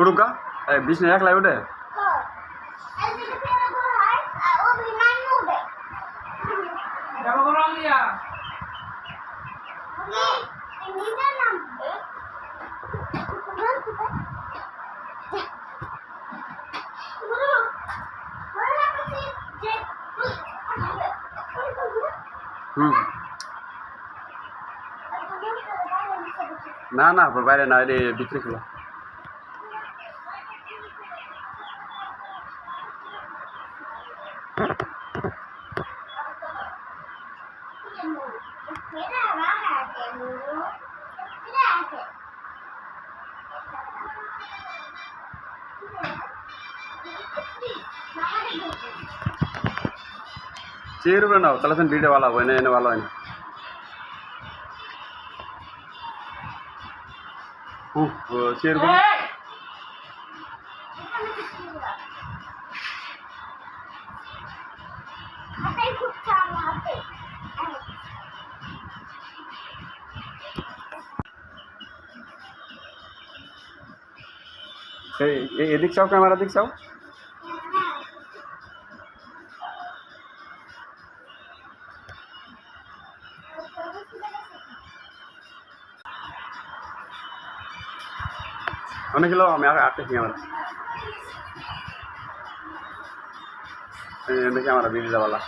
उड़ूगा बीच में एक लाई उड़े ना ना বাইরে না রে বিক্রি করো चेयर पे ना हो तले वीडियो वाला हो ने वाला है चेयर पे ये दिख जाओ कैमरा दिख जाओ অনেক লোক আমি আটকে ক্যামেরা দেখি আমার ভিডিও वाला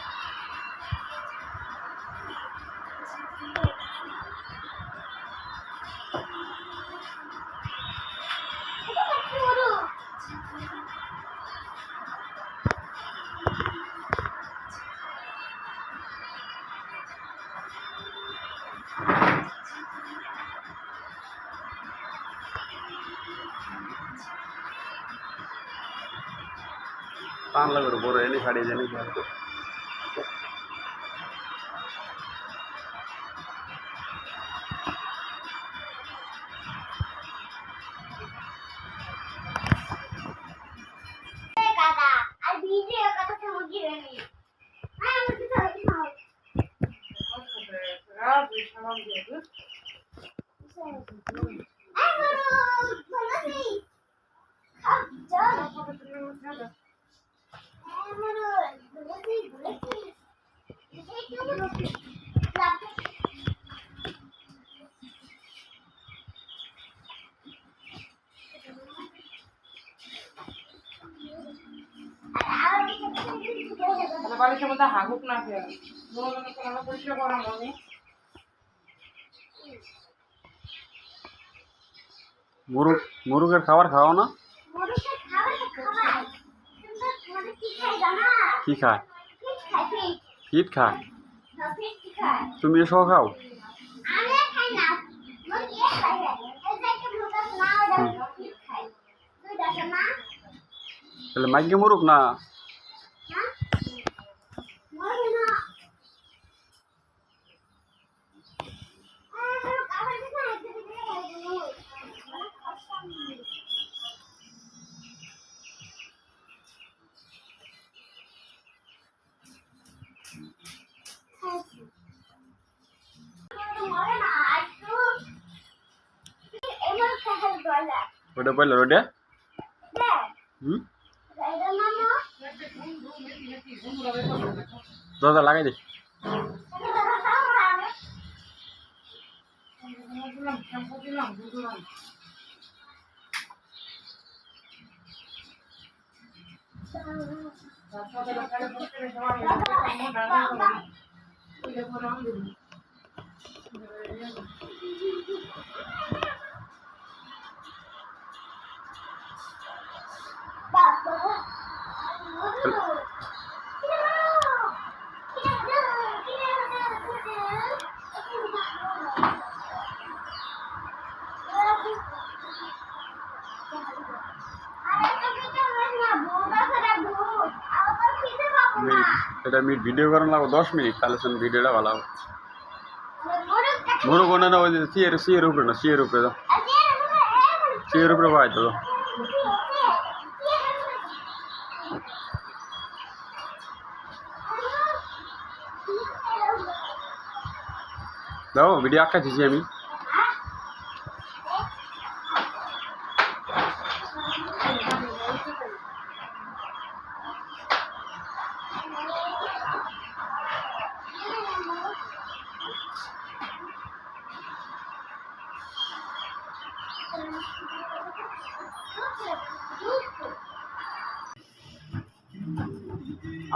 पान लगे बोर है नहीं खाड़ी जाने क्या বাড়ির মধ্যে হাগুক না খেয়ে পরিষ্কার করা মনে মুরগের খাবার খাও না কি খায় ফিট খায় তুমি এসব খাও তাহলে মাইকে মুরুক না ওটা বললো ওটা দরজা লাগাই দে এটা আমি ভিডিও করার লাগবো 10 মিনিট তাহলে শুন ভিডিওটা ভালো হবে মোর কোন না ওই সিয়ের উপরে না সিয়ের উপরে দাও সিয়ের উপরে ভাই তো দাও ভিডিও আঁকা দিছি আমি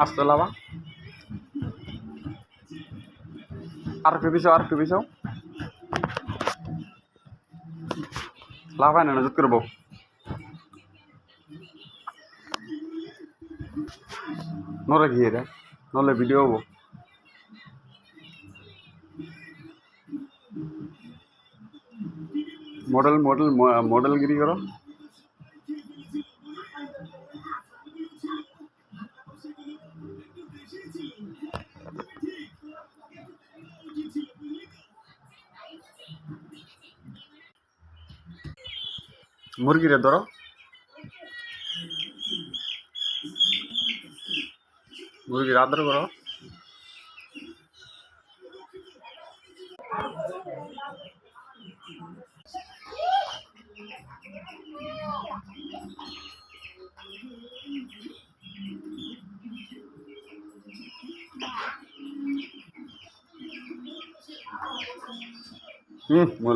আস্তে লাভা আর একটু পিছাও লাভায় না নজর করবো নলে গিয়ে রে নলে ভিডিও হবো মডেলগিরি করো মুরগিরে ধরো মুরগির আদর করো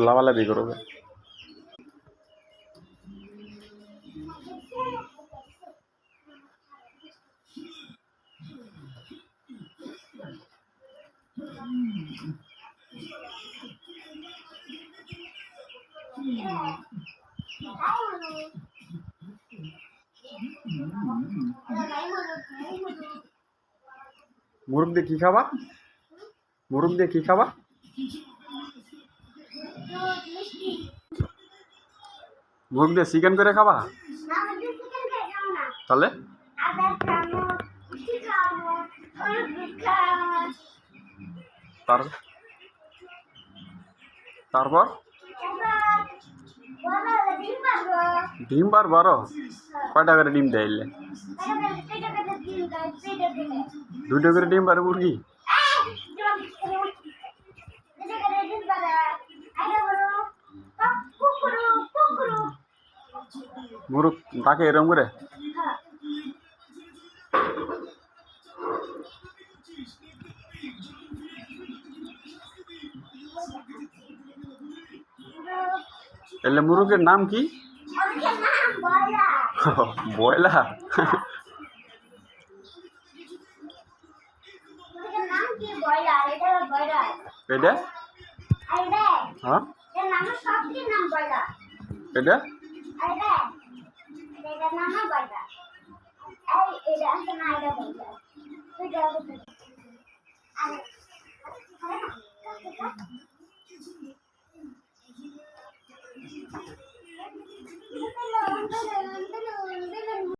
লাভালাভি করবে মুরগ দিয়ে কি খাবা মুরগ দিয়ে কি খাবা মুরগ দিয়ে চিকেন করে খাবা তাহলে তারপর ডিম পারবো কয়টা করে ডিম দেয় 2টা করে ডিম পারে মুরগি মুরগ ডাকে এরম করে এলে মুরগের নাম কি বয়লা এটা হ্যাঁ এটা